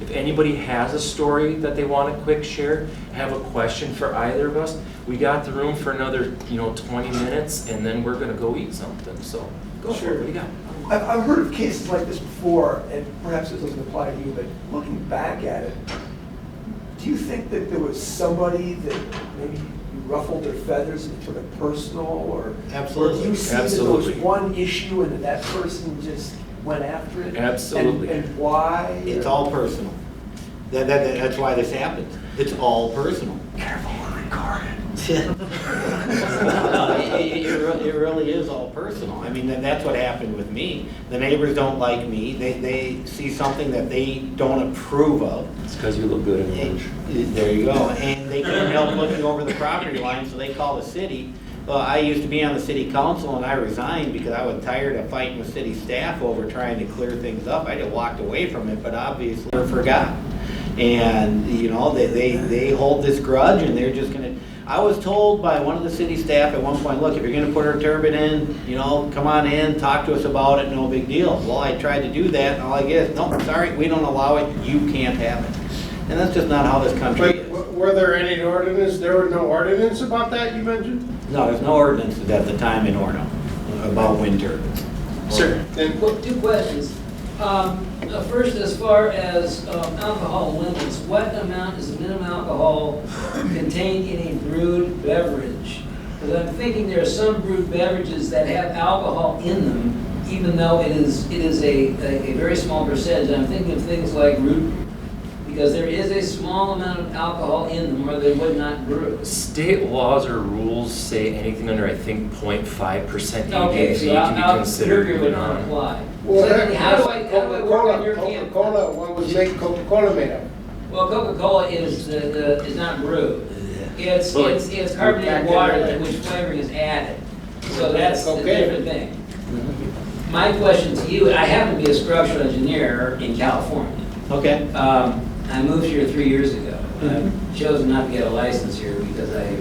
If anybody has a story that they want to quick share, have a question for either of us, we got the room for another 20 minutes, and then we're going to go eat something. So go for it. What do you got? I've heard of cases like this before, and perhaps this doesn't apply to you, but looking back at it, do you think that there was somebody that maybe you ruffled their feathers and took it personal, or Absolutely. Or do you see that there was one issue and that person just went after it? Absolutely. And why? It's all personal. That's why this happens. It's all personal. Careful, we're recorded. It really is all personal. I mean, that's what happened with me. The neighbors don't like me. They see something that they don't approve of. It's because you look good in orange. There you go. And they couldn't help looking over the property line, so they call the city. Well, I used to be on the city council, and I resigned because I was tired of fighting with city staff over trying to clear things up. I just walked away from it, but obviously I forgot. And, they hold this grudge, and they're just going to... I was told by one of the city staff at one point, look, if you're going to put our turbine in, come on in, talk to us about it, no big deal. Well, I tried to do that, and all I get is, no, sorry, we don't allow it, you can't have it. And that's just not how this country is. Were there any ordinance? There were no ordinance about that you mentioned? No, there's no ordinances at the time in Orno about wind turbines. Sir. And Two questions. First, as far as alcohol limits, what amount is the minimum alcohol contained in a brewed beverage? Because I'm thinking there are some brewed beverages that have alcohol in them, even though it is a very small percentage. I'm thinking of things like root beer, because there is a small amount of alcohol in them, or they would not brew. State laws or rules say anything under, I think, 0.5% ABV Okay, so can be considered beer would good not on. apply. well, Secondly, how do I work on your camp? Coca-Cola, what was Coca-Cola made of? Well, Coca-Cola is not brewed. It's Well, it's carbonated water to which flavoring is added. So that's a Okay. different thing. My question to you, I happen to be a structural engineer in California. Okay. I moved here 3 years ago. I chose not to get a license here because I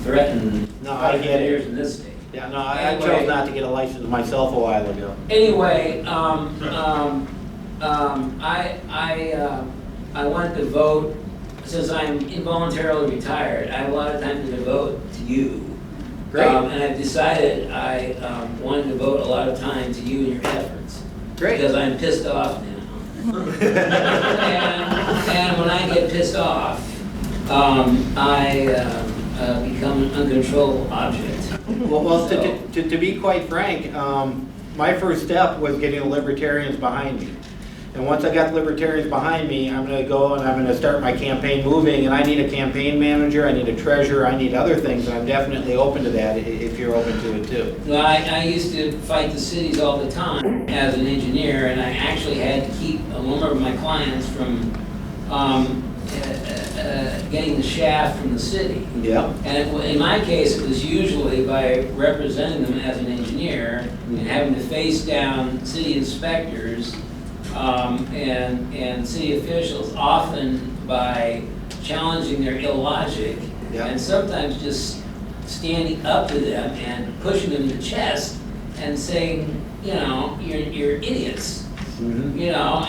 threatened No, I get it. years in this state. Yeah, no, I Anyway. chose not to get a license myself a while ago. Anyway, I wanted to vote, since I'm involuntarily retired, I have a lot of time to devote to you. Great. And I've decided I wanted to devote a lot of time to you and your efforts. Great. Because I'm pissed off now. and when I get pissed off, I become an uncontrollable object. Well, to be quite frank, my first step was getting the libertarians behind me. And once I got the libertarians behind me, I'm going to go and I'm going to start my campaign moving. And I need a campaign manager, I need a treasurer, I need other things. And I'm definitely open to that if you're open to it too. Well, I used to fight the cities all the time as an engineer, and I actually had to keep a number of my clients from getting the shaft from the city. Yeah. And in my case, it was usually by representing them as an engineer and having to face down city inspectors and city officials, often by challenging their illogic, Yeah. and sometimes just standing up to them and pushing them in the chest and saying, you're idiots. Mhm.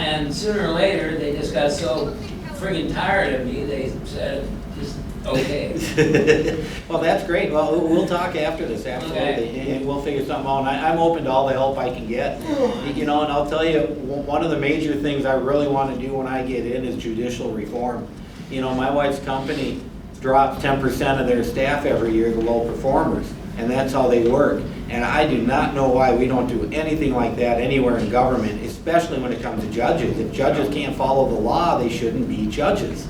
And sooner or later, they just got so friggin' tired of me, they said, just, okay. Well, that's great. Well, we'll talk after this, absolutely, Okay. and we'll figure something out. And I'm open to all the help I can get. And I'll tell you, one of the major things I really want to do when I get in is judicial reform. My wife's company drops 10% of their staff every year, the low performers, and that's how they work. And I do not know why we don't do anything like that anywhere in government, especially when it comes to judges. If judges can't follow the law, they shouldn't be judges.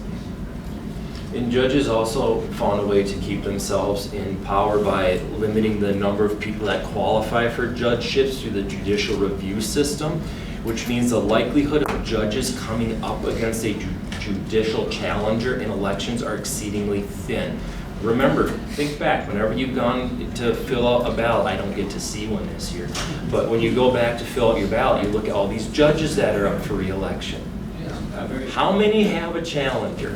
And judges also found a way to keep themselves in power by limiting the number of people that qualify for judgeships through the judicial review system, which means the likelihood of judges coming up against a judicial challenger in elections are exceedingly thin. Remember, think back, whenever you've gone to fill out a ballot, I don't get to see one this year, but when you go back to fill out your ballot, you look at all these judges that are up for re-election. How many have a challenger?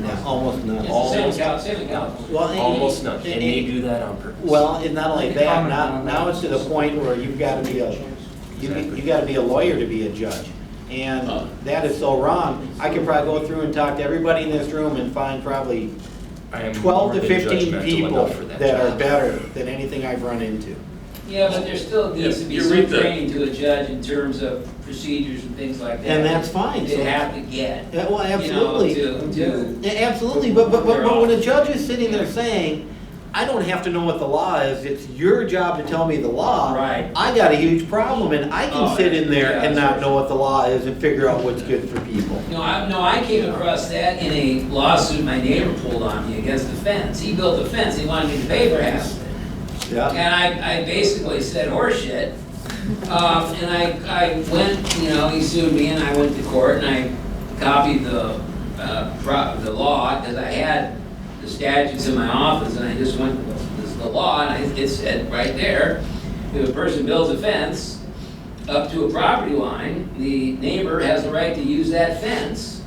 No, almost none. It's the same in California. Well, Almost none, and they do that on purpose. Well, and not only that, now it's to the point where you've got to be a lawyer to be a judge. And that is so wrong. I could probably go through and talk to everybody in this room and find probably I am 12 to more than 15 judgmental people enough for that job. are better than anything I've run into. Yeah, but there still needs to be You some read the- training to a judge in terms of procedures and things like that. And that's fine. They have to get. Yeah, well, you know, absolutely. to- Yeah, absolutely, but when a judge is sitting there saying, I don't have to know what the law is, it's your job to tell me the law. Right. I got a huge problem, and I Oh, can sit in there yeah, and not sure. know what the law is and figure out what's good for people. No, I came across that in a lawsuit my neighbor pulled on me against the fence. He built a fence, he wanted me to pay for half of it. Yeah, And I basically said horseshit. And I went, you know, he sued me and I went to court and I copied the law because I had the statutes in my office and I just went, this is the law, and it said right there, if a person builds a fence up to a property line, the neighbor has the right to use that fence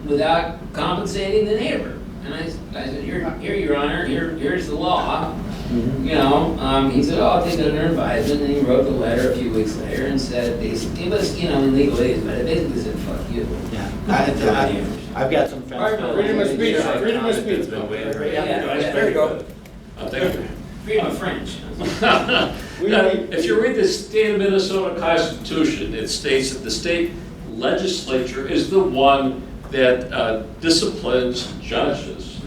without compensating the neighbor. And I said, here, Your Honor, here's the law. You know, he said, oh, I'll take it under advisement, and he wrote the letter a few weeks later and said, basically, it was, you know, in legalese, but it basically said, fuck you. yeah. I've got some fence. Freedom of speech, Yeah. freedom of It's speech. been way over. Yeah. There you go. Thank you. Freedom of French. Now, if you read the state of Minnesota Constitution, it states that the state legislature is the one that disciplines judges.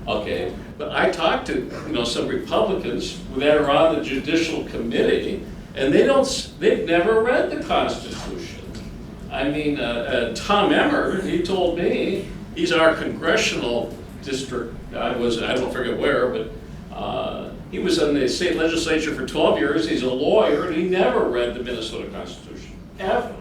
Okay, but I talked to, you know, some Republicans that are on the judicial committee, and they've never read the Constitution. I mean, Tom Emmer, he told me, he's our congressional district, I don't forget where, but he was in the state legislature for 12 years, he's a lawyer, and he never read the Minnesota Constitution, ever.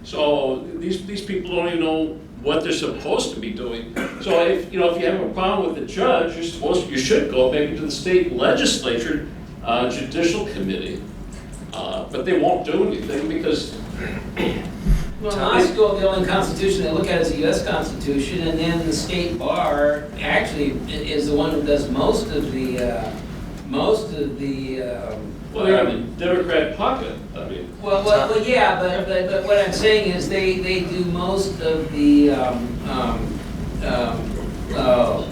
So these people don't even know what they're supposed to be doing. So if you have a problem with the judge, you should go maybe to the state legislature, judicial committee, but they won't do anything because. Well, in my school, the only constitution they look at is the US Constitution, and then the state bar actually is the one who does most of the, Well, they're in the Democrat pocket, I mean. well, yeah, but what I'm saying is they do most of the, oh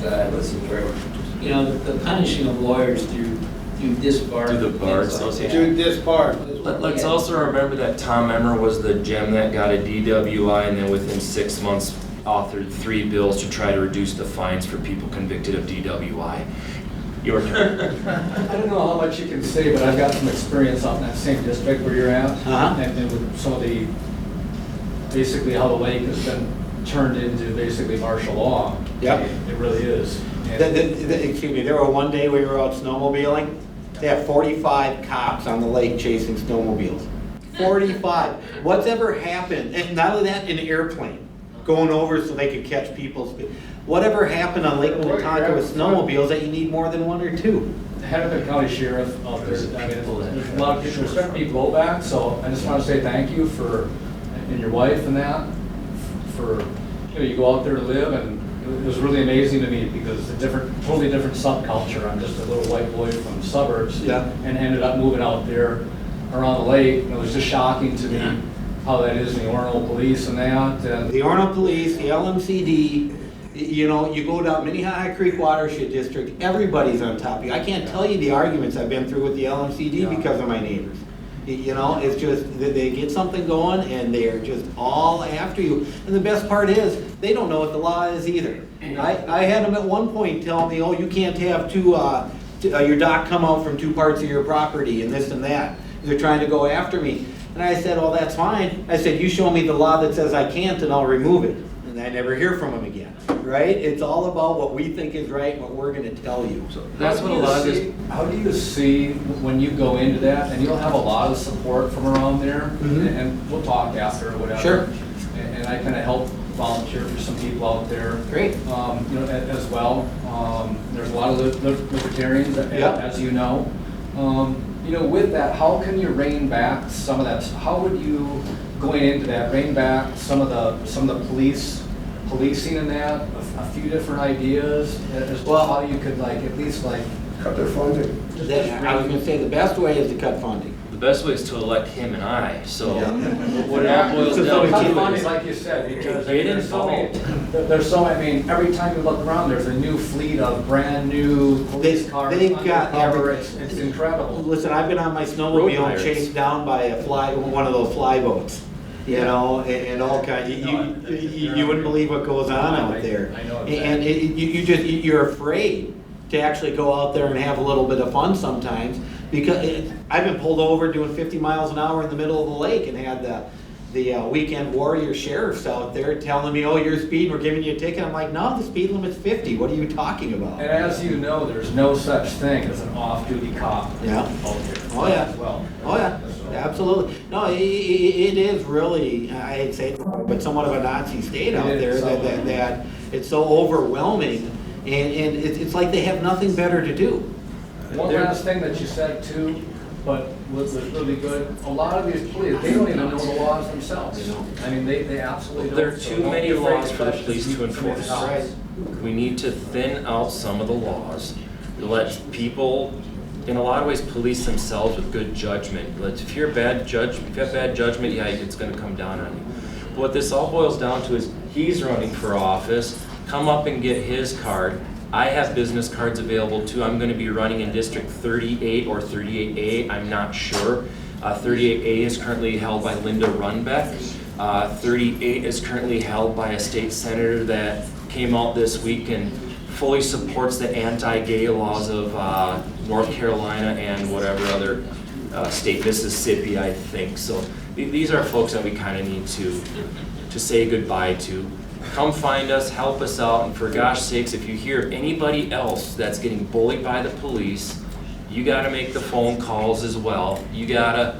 God, what's the word? You know, the punishing of lawyers through disbar. Through the bar things like association. that. To disbar. Let's Yeah. also remember that Tom Emmer was the gem that got a DWI and then within 6 months authored 3 bills to try to reduce the fines for people convicted of DWI. Your turn. I don't know how much you can say, but I've got some experience out in that same district where you're at. Uh-huh. And with some of the, basically how the lake has been turned into basically martial law. Yep. It really is. And- Excuse me, there were one day we were out snowmobiling, they have 45 cops on the lake chasing snowmobiles. 45. What's ever happened, and not only that, in an airplane, going over so they could catch people's, whatever happened on Lake Minnetonka with snowmobiles that you need more than 1 or 2? Hennepin County Sheriff out there, I mean, there's a lot of people, there's certainly people back, so I just want to say thank you for, and your wife and that, for, you know, you go out there to live, and it was really amazing to me because it's a totally different subculture. I'm just a little white boy from the suburbs. Yeah. And ended up moving out there around the lake, and it was just shocking to me how that is in the Orono Police and that, and The Orono Police, the LMCD, you know, you go down Minnehaha Creek Watershed District, everybody's on top of you. I can't tell you the arguments I've been through with the LMCD Yeah. because of my neighbors. You know, it's just, they get something going and they're just all after you. And the best part is, they don't know what the law is either. I had them at one point tell me, oh, you can't have your dock come out from 2 parts of your property and this and that. They're trying to go after me. And I said, oh, that's fine. I said, you show me the law that says I can't and I'll remove it. And I never hear from them again, right? It's all about what we think is right, what we're gonna tell you. So that's what a lot of this. How do you see when you go into that, and you'll have a lot of support from around there, Mhm. and we'll talk after or whatever. Sure. And I kind of help volunteer for some people out there. Great. You know, as well. There's a lot of libertarians, Yeah. as you know. You know, with that, how can you rein back some of that? How would you, going into that, rein back some of the policing in that, a few different ideas as to Well- how you could like, at least like, Cut their funding. I was gonna say, the best way is to cut funding. The best way is to elect him and I, so Yeah. what it all boils So down it's to funny, is, like you said, because Get there's so many, involved. there's so many, I mean, every time you look around, there's a new fleet of brand new police cars. they've got undercover. everything. It's incredible. Listen, I've been on my Road snowmobile pirates. chased down by one of those fly boats, you know, and all kinds, you wouldn't believe what goes on out there. I know And you're afraid to actually go out there and have a little bit of fun sometimes, because I've been pulled over doing 50 miles an hour in the middle of the lake and had the weekend warrior sheriffs out there telling me, oh, you're speeding, we're giving you a ticket. I'm like, no, the speed limit's 50, what are you talking about? And as you know, there's no such thing as an off-duty cop. Yeah. out there. Oh, yeah. As well. Oh, yeah, absolutely. No, it is really, I hate to say it, but somewhat of a Nazi state out It there is, that it's so overwhelming, and it's like they have nothing better to do. One last thing that you said too, but was really good, a lot of these police, they don't even know the laws themselves. They don't. I mean, they absolutely don't. there are So too don't many be afraid laws for the touch police to some of the enforce. cops. We need to thin out some of the laws, let people, in a lot of ways, police themselves with good judgment. If you have bad judgment, yeah, it's gonna come down on you. But what this all boils down to is, he's running for office, come up and get his card. I have business cards available too. I'm gonna be running in District 38 or 38A, I'm not sure. 38A is currently held by Linda Runbeck. 38 is currently held by a state senator that came out this week and fully supports the anti-gay laws of North Carolina and whatever other state, Mississippi, I think. So these are folks that we kind of need to say goodbye to. Come find us, help us out, and for gosh sakes, if you hear anybody else that's getting bullied by the police, you gotta make the phone calls as well. You gotta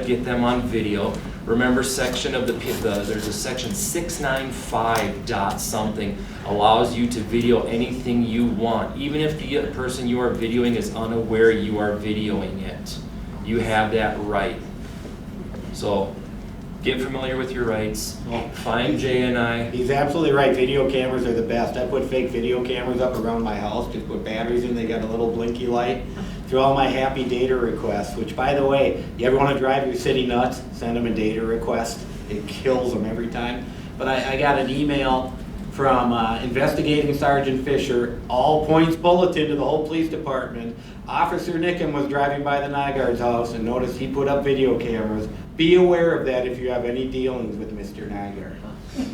get them on video. Remember, there's a section 695 dot something allows you to video anything you want, even if the person you are videoing is unaware you are videoing it. You have that right. So get familiar with your rights. Find Jay and I. He's absolutely right, video cameras are the best. I put fake video cameras up around my house, just put batteries in, they got a little blinky light. Through all my happy data requests, which by the way, you ever want to drive your city nuts, send them a data request. It kills them every time. But I got an email from Investigating Sergeant Fisher, all points bulletin to the whole police department. Officer Nickham was driving by the Nygaard's house and noticed he put up video cameras. Be aware of that if you have any dealings with Mr. Nygaard.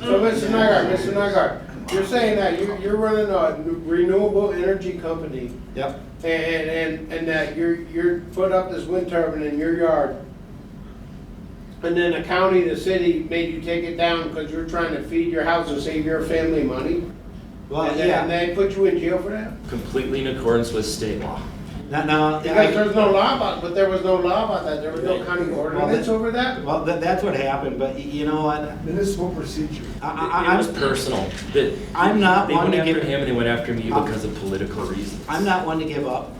So Mr. Nygaard, you're saying that you're running a renewable energy company, Yep. and that you're put up this wind turbine in your yard, and then the county, the city made you take it down because you're trying to feed your house and save your family money? Well, And yeah. they put you in jail for that? Completely in accordance with state law. Now, Because there's no law about, but there was no law about that, there was no county ordinance over that? well, that's what happened, but you know what? Municipal procedure. It was personal. I'm not They one went to after give. him and they went after me because of political reasons. I'm not one to give up.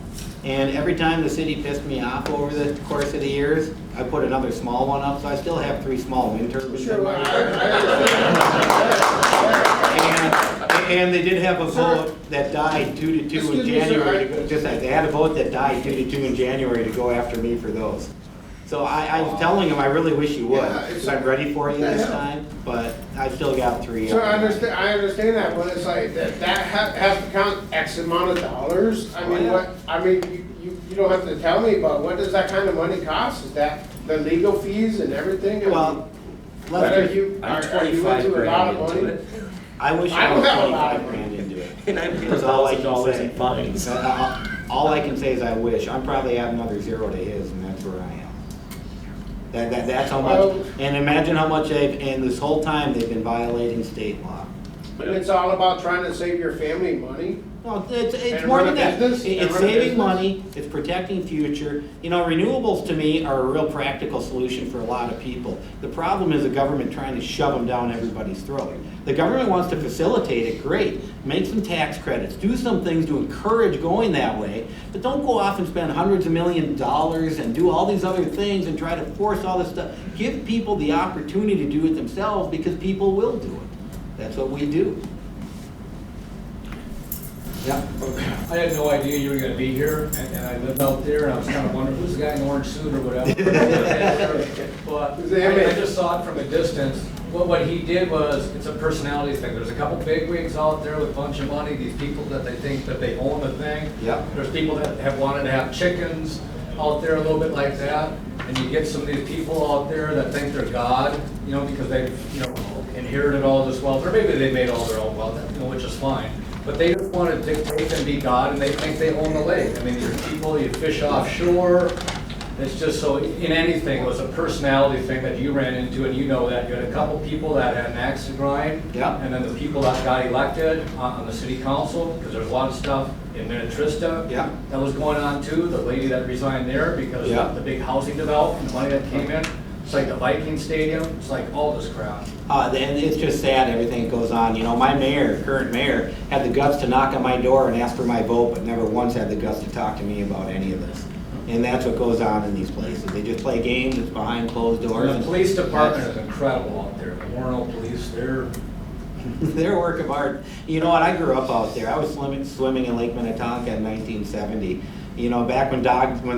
And every time the city pissed me off over the course of the years, I put another small one up, so I still have 3 small wind turbines. Sure, in my I yard. understand. And they did have a vote that died 2-2 in Excuse me, sir, January. They had a vote that died 2-2 in January to go after me for those. So I was telling them, I really wish you would, Yeah, because I'm ready for you this time, but I still got 3. So I understand that, but it's like, that has to count X amount of dollars? I mean, you don't have to tell me, but what does that kind of money cost? Is that the legal fees and everything? I mean, Well, are let's, you I'm into 25 a lot grand of into money? it. I wish I I don't was have a lot of 25 grand into it. And I'm paying That's all I can $1,000 say. in fines. All I can say is I wish. I'm probably add another 0 to his, and that's where I am. That's how Well- much, and imagine how much and this whole time they've been violating state law. And it's all about trying to save your family money? Well, it's And more run than a that. business? And It's run a saving business? money, it's protecting future. You know, renewables to me are a real practical solution for a lot of people. The problem is the government trying to shove them down everybody's throat. The government wants to facilitate it, great. Make some tax credits, do some things to encourage going that way, but don't go off and spend hundreds of $millions and do all these other things and try to force all this stuff. Give people the opportunity to do it themselves, because people will do it. That's what we do. Yeah. I had no idea you were gonna be here, and I lived out there, and I was kind of wondering, who's the guy in the orange suit or whatever? But I just saw it from a distance. What he did was, it's a personality thing. There's a couple bigwigs out there with a bunch of money, these people that they think that they own the thing. Yeah. There's people that have wanted to have chickens out there a little bit like that, and you get some of these people out there that think they're God, you know, because they've, you know, inherited all this wealth, or maybe they made all their own wealth, you know, which is fine. But they just want to dictate and be God, and they think they own the lake. I mean, there's people, you fish offshore. It's just so, in anything, it was a personality thing that you ran into, and you know that. You had a couple people that had an axe to grind. Yeah. And then the people that got elected on the city council, because there's a lot of stuff in Minnetrista. Yeah. That was going on too, the lady that resigned there because Yeah. of the big housing development, the money that came in. It's like the Viking Stadium, it's like all this crap. And it's just sad, everything goes on. You know, my mayor, current mayor, had the guts to knock on my door and ask for my vote, but never once had the guts to talk to me about any of this. And that's what goes on in these places. They just play games, it's behind closed doors. The police department is incredible out there. The Warren Police, they're They're a work of art. You know what, I grew up out there. I was swimming in Lake Minnetonka in 1970. You know, back when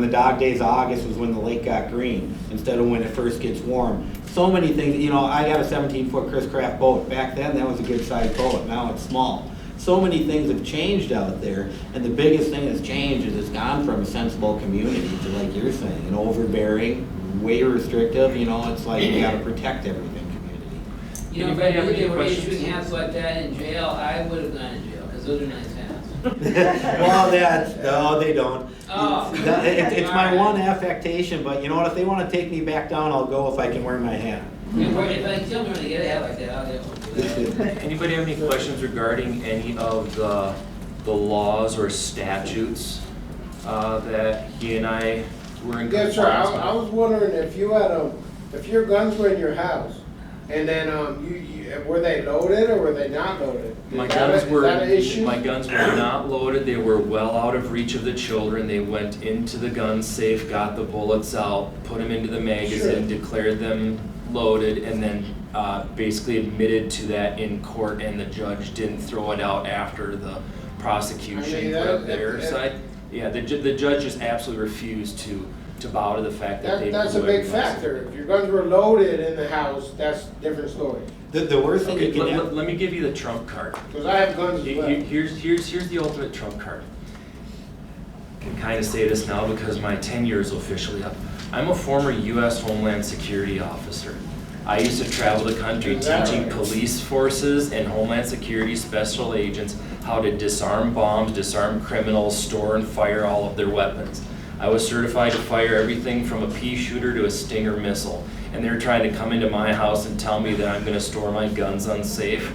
the dog days of August was when the lake got green, instead of when it first gets warm. So many things, you know, I got a 17-foot Chris Craft boat. Back then, that was a good sized boat. Now it's small. So many things have changed out there, and the biggest thing that's changed is it's gone from a sensible community to, like you're saying, an overbearing, way restrictive, you know, it's like you gotta protect everything community. You know, if I knew they were issuing hats like that in jail, I would have gone to jail, because those are nice hats. Well, no, they don't. Oh. It's my one affectation, but you know what, if they wanna take me back down, I'll go if I can wear my hat. If I tell me when to get a hat like that, I'll get one. Anybody have any questions regarding any of the laws or statutes that he and I were in Yes, compliance sir, I with? was wondering if you had, if your guns were in your house, and then, were they loaded or were they not loaded? My Is guns that an issue? my guns were not loaded. They were well out of reach of the children. They went into the gun safe, got the bullets out, put them into the magazine, declared them loaded, and then basically admitted to that in court, and the judge didn't throw it out after the prosecution put up their side. Yeah, the judge just absolutely refused to bow to the fact that they That's a blew big everyone. factor. If your guns were loaded in the house, that's a different story. The worst thing Okay, you can have. let me give you the trump card. Because I have guns as well. Here's the ultimate trump card. I can kind of say this now because my tenure is officially up. I'm a former U.S. Homeland Security officer. I used to travel the country Is that teaching right? police forces and Homeland Security special agents how to disarm bombs, disarm criminals, store and fire all of their weapons. I was certified to fire everything from a pea shooter to a Stinger missile. And they're trying to come into my house and tell me that I'm gonna store my guns unsafe.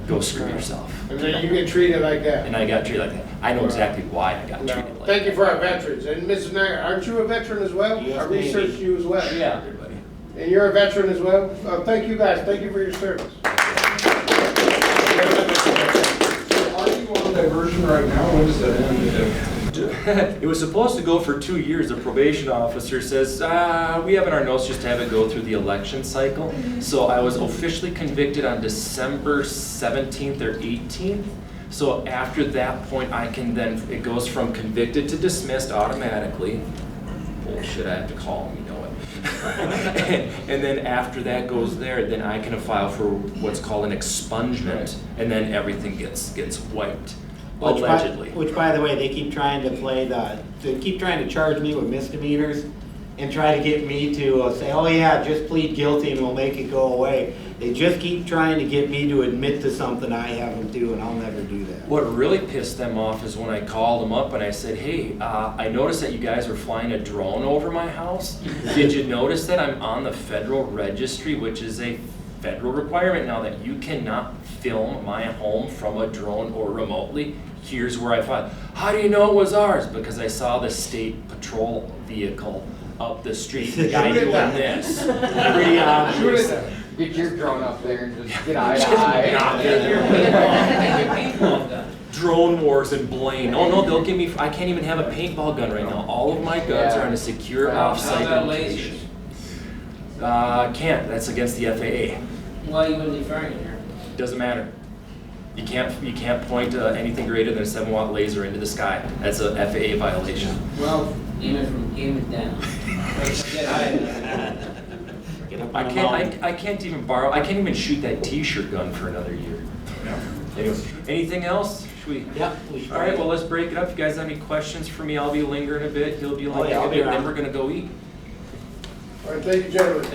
Go screw yourself. And then you get treated like that. And I got treated like that. I know exactly why I got No. treated like that. Thank you for our veterans. And Mrs. Nagar, aren't you a veteran as well? Yes, I researched maybe. you as well. Yeah, everybody. And you're a veteran as well? Thank you guys. Thank you for your service. Are you on diversion right now? When does that end? It was supposed to go for 2 years. The probation officer says, we have in our notes just to have it go through the election cycle. So I was officially convicted on December 17th or 18th. So after that point, I can then, it goes from convicted to dismissed automatically. Bullshit, I have to call him, you know it. And then after that goes there, then I can file for what's called an expungement, and then everything gets wiped. Allegedly. Which by the way, they keep trying to keep trying to charge me with misdemeanors and try to get me to say, oh yeah, just plead guilty and we'll make it go away. They just keep trying to get me to admit to something I haven't do, and I'll never do that. What really pissed them off is when I called them up and I said, hey, I noticed that you guys were flying a drone over my house. Did you notice that I'm on the Federal Registry, which is a federal requirement now that you cannot film my home from a drone or remotely? Here's where I filed. How do you know it was ours? Because I saw the state patrol vehicle up the street, the guy doing this. Pretty obvious. Get your drone up there and just get eye to Not eye. get your drone wars in Blaine. Oh no, they'll give me, I can't even have a paintball gun right now. All of my guns are in a secure off-site How about location. lasers? Can't, that's against the FAA. Why you wouldn't be firing in here? Doesn't matter. You can't point anything greater than a 7-watt laser into the sky. That's a FAA violation. Well, aim it down. Get high enough. Get up on the mountain. I can't even shoot that T-shirt gun for another year. Anyway, anything else? Should we? Yep. All right, well, let's break it up. If you guys have any questions for me, I'll be lingering a bit. He'll be Oh, lingering yeah, I'll a be bit, then around. we're gonna go eat. All right, thank you, gentlemen.